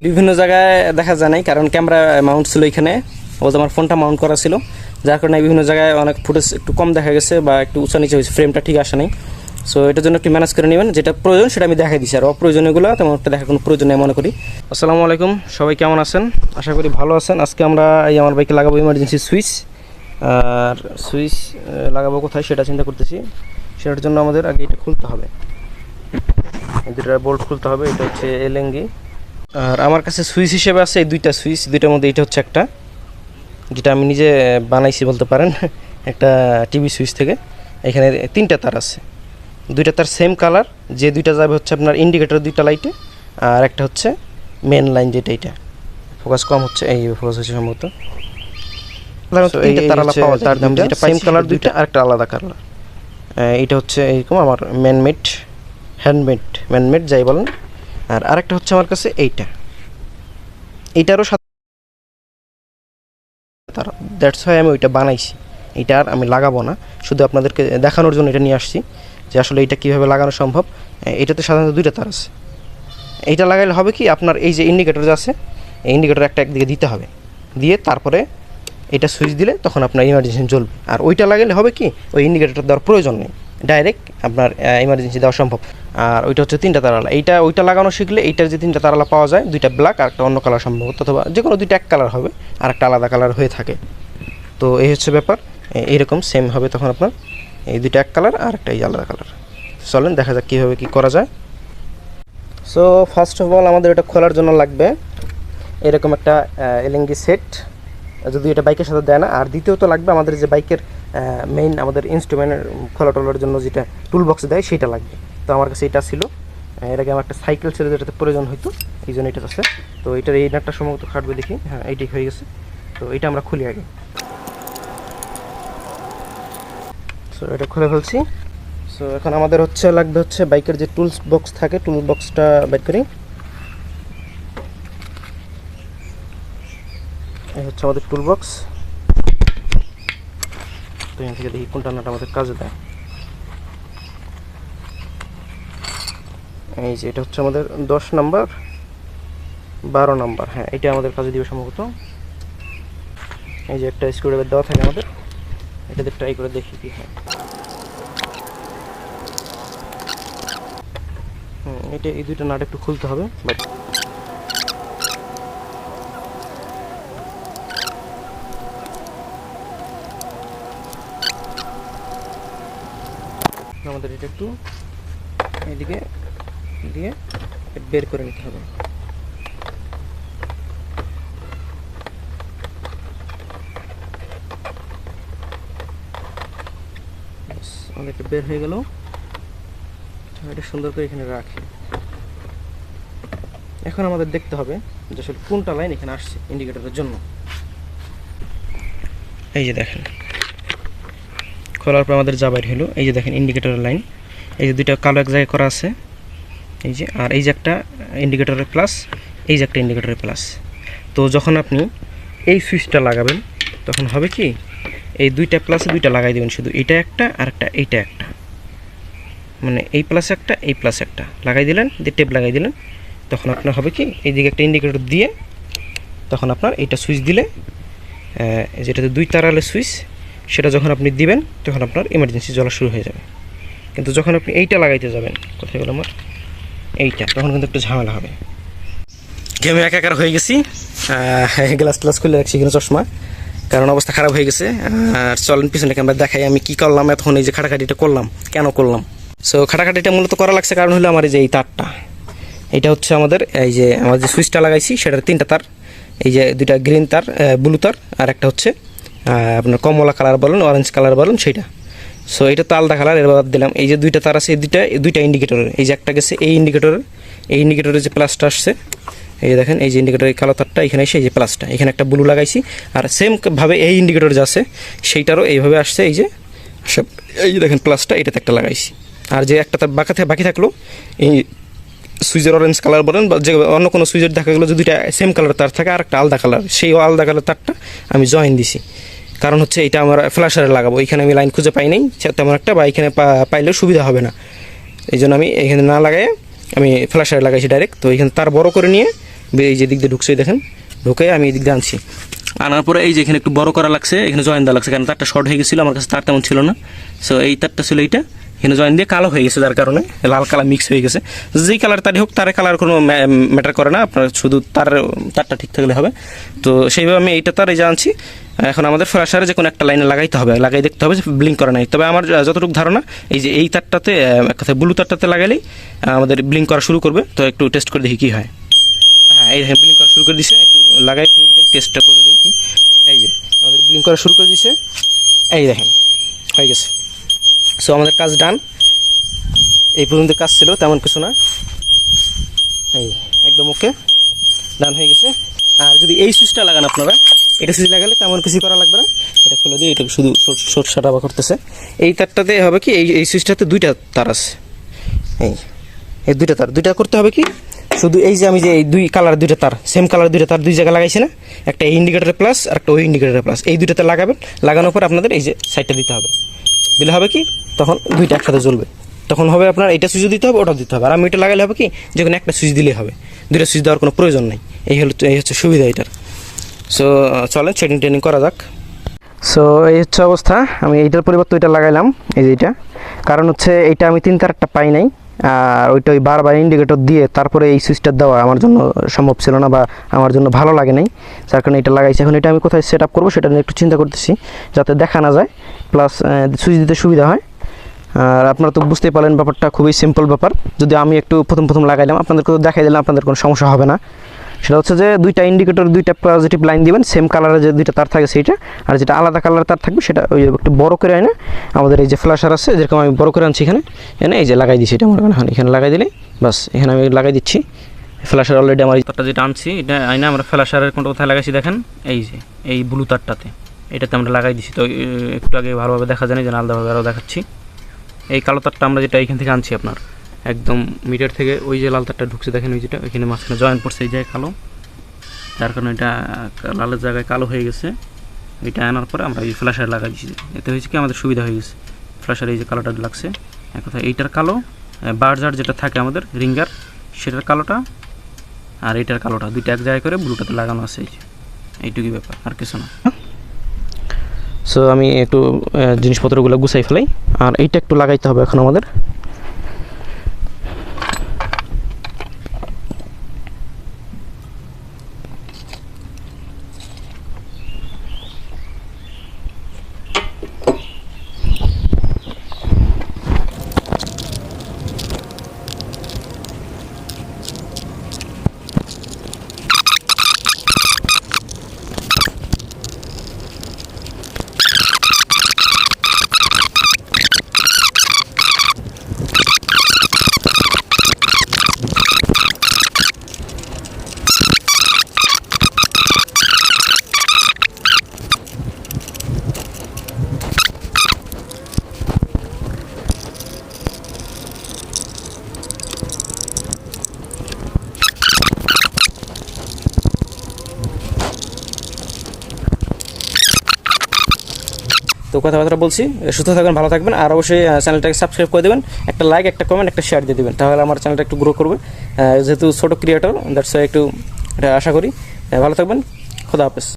বিভিন্ন জায়গায় দেখা যায় নাই, কারণ ক্যামেরা মাউন্ট ছিল এখানে, বলতে আমার ফোনটা মাউন্ট করা ছিল, যার কারণে বিভিন্ন জায়গায় অনেক ফুটেজ একটু কম দেখা গেছে বা একটু উঁচা নিচে হয়েছে, ফ্রেমটা ঠিক আসে নাই। সো এটার জন্য একটু ম্যানেজ করে নেবেন, যেটা প্রয়োজন সেটা আমি দেখাই দিচ্ছি, আর অপ্রয়োজনীয়গুলো তেমন একটা দেখার কোনো প্রয়োজন নেই মনে করি। আসসালামু আলাইকুম, সবাই কেমন আছেন? আশা করি ভালো আছেন। আজকে আমরা এই আমার বাইকে লাগাবো ইমার্জেন্সি সুইচ, আর সুইচ লাগাবো কোথায় সেটা চিন্তা করতেছি। সেটার জন্য আমাদের আগে এটা খুলতে হবে, দুটা বোল্ট খুলতে হবে। এটা হচ্ছে এলেঙ্গি, আর আমার কাছে সুইচ হিসেবে আছে এই দুইটা সুইচ, দুইটার মধ্যে এটা হচ্ছে একটা, যেটা আমি নিজে বানাইছি বলতে পারেন একটা টিভি সুইচ থেকে। এখানে তিনটা তার আছে, দুইটা তার সেম কালার, যে দুইটা যাবে হচ্ছে আপনার ইন্ডিকেটর দুইটা লাইটে, আর একটা হচ্ছে মেন লাইন, যেটা এটা ফোকাস কম হচ্ছে, এই ফোকাস হচ্ছে সম্ভবত। তার দাম যেটা সেম কালার দুইটা, আর একটা আলাদা কালার। এটা হচ্ছে এইরকম আমার ম্যানমেড, হ্যান্ডমেড, ম্যানমেড যাই বলেন। আর আরেকটা হচ্ছে আমার কাছে এইটারও সাথে, দ্যাটস হোয়াই আমি ওইটা বানাইছি। এইটা আর আমি লাগাবো না, শুধু আপনাদেরকে দেখানোর জন্য এটা নিয়ে আসছি যে আসলে এটা কীভাবে লাগানো সম্ভব। এটাতে সাধারণত দুইটা তার আছে। এইটা লাগাইলে হবে কি, আপনার এই যে ইন্ডিকেটর যে আছে, এই ইন্ডিকেটর একটা একদিকে দিতে হবে, দিয়ে তারপরে এটা সুইচ দিলে তখন আপনার ইমার্জেন্সি জ্বলবে। আর ওইটা লাগাইলে হবে কি, ওই ইন্ডিকেটর দেওয়ার প্রয়োজন নেই, ডাইরেক্ট আপনার ইমার্জেন্সি দেওয়া সম্ভব। আর ওইটা হচ্ছে তিনটা তারালা। ওইটা লাগানো শিখলে এইটার যে তিনটা তারালা পাওয়া যায়, দুইটা ব্ল্যাক আর একটা অন্য কালার সম্ভবত, অথবা যে কোনো দুইটা এক কালার হবে আর একটা আলাদা কালার হয়ে থাকে। তো এই হচ্ছে ব্যাপার, এইরকম সেম হবে তখন আপনার এই দুইটা এক কালার আর একটা এই আলাদা কালার। চলেন দেখা যাক কীভাবে কী করা যায়। সো ফার্স্ট অফ অল আমাদের এটা খোলার জন্য লাগবে এরকম একটা এলএনজি সেট, যদি এটা বাইকের সাথে দেয় না। আর দ্বিতীয়ত লাগবে আমাদের যে বাইকের মেইন আমাদের ইনস্ট্রুমেন্টের খোলা টোলার জন্য যেটা টুল বক্স দেয় সেটা লাগবে। তো আমার কাছে এটা ছিল, এর আগে আমার একটা সাইকেল ছিল যেটাতে প্রয়োজন হইতো, এই জন্য এটা আছে। তো এটার এই নাটটা সম্ভবত খাটবে, দেখি, হ্যাঁ এইটাই হয়ে গেছে। তো এটা আমরা খুলি আগে। সো এটা খুলে ফেলছি। সো এখন আমাদের লাগবে বাইকের যে টুলস বক্স থাকে, টুল বক্সটা বের করি। এই হচ্ছে আমাদের টুল বক্স। তো এখান থেকে দেখি কোনটা নাট আমাদের কাজে দেয়। এই যে এটা হচ্ছে আমাদের 10 নাম্বার, 12 নাম্বার, হ্যাঁ এটা আমাদের কাজে দিবে সম্ভবত। এই যে একটা স্ক্রুড্রাইভার দেওয়া থাকে আমাদের, এটাতে ট্রাই করে দেখি কি হয়। এটা এই দুইটা নাট একটু খুলতে হবে, বাট আমাদের এটা একটু এদিকে দিয়ে বের করে নিতে হবে। আমাদের এটা বের হয়ে গেল। এটা সুন্দর করে এখানে রাখি। এখন আমাদের দেখতে হবে যে আসলে কোনটা লাইন এখানে আসছে ইন্ডিকেটরের জন্য। এই যে দেখেন, খোলার পর আমাদের যা বাইর হলো, এই যে দেখেন ইন্ডিকেটরের লাইন, এই যে দুইটা কালো এক জায়গায় করা আছে, এই যে, আর এই যে একটা ইন্ডিকেটরের প্লাস, এই যে একটা ইন্ডিকেটরের প্লাস। তো যখন আপনি এই সুইচটা লাগাবেন তখন হবে কি, এই দুইটা প্লাসে দুইটা লাগাই দেবেন, শুধু এটা একটা আর একটা এইটা একটা, মানে এই প্লাস একটা এই প্লাস একটা লাগাই দিলেন, দিয়ে টেপ লাগাই দিলেন। তখন আপনার হবে কি, এইদিকে একটা ইন্ডিকেটর দিয়ে তখন আপনার এইটা সুইচ দিলে, যেটাতে দুই তারালে সুইচ, সেটা যখন আপনি দিবেন তখন আপনার ইমার্জেন্সি জ্বলা শুরু হয়ে যাবে। কিন্তু যখন আপনি এইটা লাগাইতে যাবেন, কোথায় গেল আমার এইটা, তখন কিন্তু একটু ঝামেলা হবে। গেমে একাকার হয়ে গেছি, গ্লাস ক্লাস খুলে রাখছি এখানে চশমা, কারণ অবস্থা খারাপ হয়ে গেছে। আর চলেন পিছনে ক্যামেরা দেখাই আমি কি করলাম এতক্ষণ, এই যে খাটাখাটিটা করলাম, কেন করলাম। সো খাটাখাটিটা মূলত করা লাগছে কারণ হলো আমার এই যে এই তারটা, এটা হচ্ছে আমাদের এই যে আমার যে সুইচটা লাগাইছি সেটার তিনটা তার, এই যে দুইটা গ্রিন তার, ব্লু তার, আর একটা হচ্ছে আপনার কমলা কালার বলেন, অরেঞ্জ কালার বলেন সেইটা। সো এটা তো আলাদা কালার, এর বাদ দিলাম। এই যে দুইটা তার আছে, এই দুইটা ইন্ডিকেটরের, এই যে একটা গেছে এই ইন্ডিকেটরের যে প্লাসটা আসছে, এই যে দেখেন এই যে ইন্ডিকেটরের কালো তারটা এখানে এসে এই যে প্লাসটা, এখানে একটা ব্লু লাগাইছি। আর সেমভাবে এই ইন্ডিকেটর যে আছে সেইটারও এইভাবে আসছে, এই যে সব, এই যে দেখেন প্লাসটা এটাতে একটা লাগাইছি। আর যে একটা তার বাকি থাকলো এই সুইচের অরেঞ্জ কালার বলেন বা যে অন্য কোনো সুইচের দেখা গেলো যে দুইটা সেম কালার তার থাকে আর একটা আলাদা কালার, সেই আলাদা কালার তারটা আমি জয়েন দিছি। কারণ হচ্ছে এটা আমার ফ্ল্যাশারে লাগাবো, এখানে আমি লাইন খুঁজে পাই নাই তেমন একটা, বা এখানে পাইলেও সুবিধা হবে না, এই জন্য আমি এখানে না লাগাই আমি ফ্ল্যাশারে লাগাইছি ডাইরেক্ট। তো এখানে তার বড় করে নিয়ে এই যে দিক দিয়ে ঢুকছে দেখেন, ঢুকে আমি এই দিক দিয়ে আনছি। আনার পরে এই যে এখানে একটু বড় করা লাগছে, এখানে জয়েন দেওয়া লাগছে, কারণ তারটা শর্ট হয়ে গেছিলো, আমার কাছে তার তেমন ছিল না। সো এই তারটা ছিল এইটা, এখানে জয়েন দিয়ে কালো হয়ে গেছে, যার কারণে লাল কালার মিক্স হয়ে গেছে। যেই কালার তারই হোক, তারে কালার কোনো ম্যাটার করে না, আপনার শুধু তারটা ঠিক থাকলে হবে। তো সেইভাবে আমি এইটা তার এই যে আনছি। এখন আমাদের ফ্ল্যাশারে যে কোনো একটা লাইনে লাগাইতে হবে, লাগাই দেখতে হবে যে ব্লিঙ্ক করে নাই। তবে আমার যতটুকু ধারণা এই যে এই তারটাতে, এক কথায় ব্লু তারটাতে লাগাইলেই আমাদের ব্লিঙ্ক করা শুরু করবে। তো একটু টেস্ট করে দেখি কী হয়। হ্যাঁ, এই দেখেন ব্লিঙ্ক করা শুরু করে দিছে, একটু লাগাই টেস্টটা করে দেখি। এই যে আমাদের ব্লিঙ্ক করা শুরু করে দিছে, এই দেখেন হয়ে গেছে। সো আমাদের কাজ ডান, এই পর্যন্ত কাজ ছিল, তেমন কিছু না, এই একদম ওকে, ডান হয়ে গেছে। আর যদি এই সুইচটা লাগান আপনারা, এটা সুইচ লাগালে তেমন কিছু করা লাগবে না। এটা খুলে দিয়ে এটা শুধু শর্ট সাটাবা করতেছে। এই তারটাতে হবে কি, এই সুইচটাতে দুইটা তার আছে, এই দুইটা করতে হবে কি, শুধু এই যে আমি যে এই দুই কালার দুইটা তার, সেম কালার দুইটা তার দুই জায়গায় লাগাইছি না, একটা এই ইন্ডিকেটরের প্লাস আর একটা ওই ইন্ডিকেটরের প্লাস, এই দুইটাতে লাগাবেন। লাগানোর পর আপনাদের এই যে সাইডটা দিতে হবে, দিলে হবে কি তখন দুইটা একসাথে জ্বলবে। তখন হবে আপনার এটা সুইচ দিতে হবে, ওটা দিতে হবে। আর আমি এটা লাগালে হবে কি, যে কোনো একটা সুইচ দিলেই হবে, দুইটা সুইচ দেওয়ার কোনো প্রয়োজন নেই। এই হচ্ছে সুবিধা এটার। সো চলেন সেটিং ট্রেনিং করা যাক। সো এই হচ্ছে অবস্থা, আমি এইটার পরিবর্তে ওইটা লাগাইলাম, এই যে এইটা। কারণ হচ্ছে এইটা আমি 3 তারটা পাই নাই, আর ওইটা ওই বারবার ইন্ডিকেটর দিয়ে তারপরে এই সুইচটা দেওয়া আমার জন্য সম্ভব ছিল না, বা আমার জন্য ভালো লাগে নাই, যার কারণে এটা লাগাইছি। এখন এটা আমি কোথায় সেট আপ করবো সেটা নিয়ে একটু চিন্তা করতেছি, যাতে দেখা না যায়, প্লাস সুইচ দিতে সুবিধা হয়। আর আপনারা তো বুঝতেই পারলেন ব্যাপারটা খুবই সিম্পল ব্যাপার। যদি আমি একটু প্রথম লাগাইলাম, আপনাদেরকে দেখাই দিলাম, আপনাদের কোনো সমস্যা হবে না। সেটা হচ্ছে যে দুইটা ইন্ডিকেটর, দুইটা পজিটিভ লাইন দিবেন, সেম কালারের যে দুইটা তার থাকে সেইটা, আর যেটা আলাদা কালারের তার থাকবে সেটা ওই একটু বড় করে আনে। আমাদের এই যে ফ্ল্যাশার আছে, যেরকম আমি বড় করে আনছি এখানে, এই যে লাগাই দিচ্ছি, এটা মনে করেন এখানে লাগাই দিলেই বাস, এখানে আমি লাগাই দিচ্ছি ফ্ল্যাশার। অলরেডি আমার তারটা যেটা আনছি, এটা আইনা আমরা ফ্ল্যাশারের কোনটা কোথায় লাগাইছি দেখেন, এই যে এই ব্লু তারটাতে, এটাতে আমরা লাগাই দিচ্ছি। তো একটু আগে ভালোভাবে দেখা যায় না, যে আলাদাভাবে আরও দেখাচ্ছি। এই কালো তারটা আমরা যেটা এইখান থেকে আনছি, আপনার একদম মিটার থেকে ওই যে লাল তারটা ঢুকছে দেখেন, ওই যেটা ওইখানে মাঝখানে জয়েন পড়ছে, এই জায়গায় কালো, যার কারণে এটা লালের জায়গায় কালো হয়ে গেছে। এটা আনার পরে আমরা এই ফ্ল্যাশার লাগাই দিচ্ছি, এতে হয়েছে কি আমাদের সুবিধা হয়ে গেছে। ফ্ল্যাশার এই যে কালোটা লাগছে, এক কথা এইটার কালো, বার্জার যেটা থাকে আমাদের রিঙ্গার, সেটার কালোটা আর এইটার কালোটা দুইটা এক জায়গায় করে ব্লুটাতে লাগানো আছে, এই যে এইটুকুই ব্যাপার, আর কিছু না। সো আমি একটু জিনিসপত্রগুলো গুছাই ফেলাই, আর এইটা একটু লাগাইতে হবে এখন আমাদের। তো কথাবার্তা বলছি, সুস্থ থাকবেন, ভালো থাকবেন, আর অবশ্যই চ্যানেলটাকে সাবস্ক্রাইব করে দেবেন, একটা লাইক, একটা কমেন্ট, একটা শেয়ার দিয়ে দেবেন, তাহলে আমার চ্যানেলটা একটু গ্রো করবে। যেহেতু ছোটো ক্রিয়েটর, দ্যাটস একটু এটা আশা করি। ভালো থাকবেন, খোদা হাফেজ।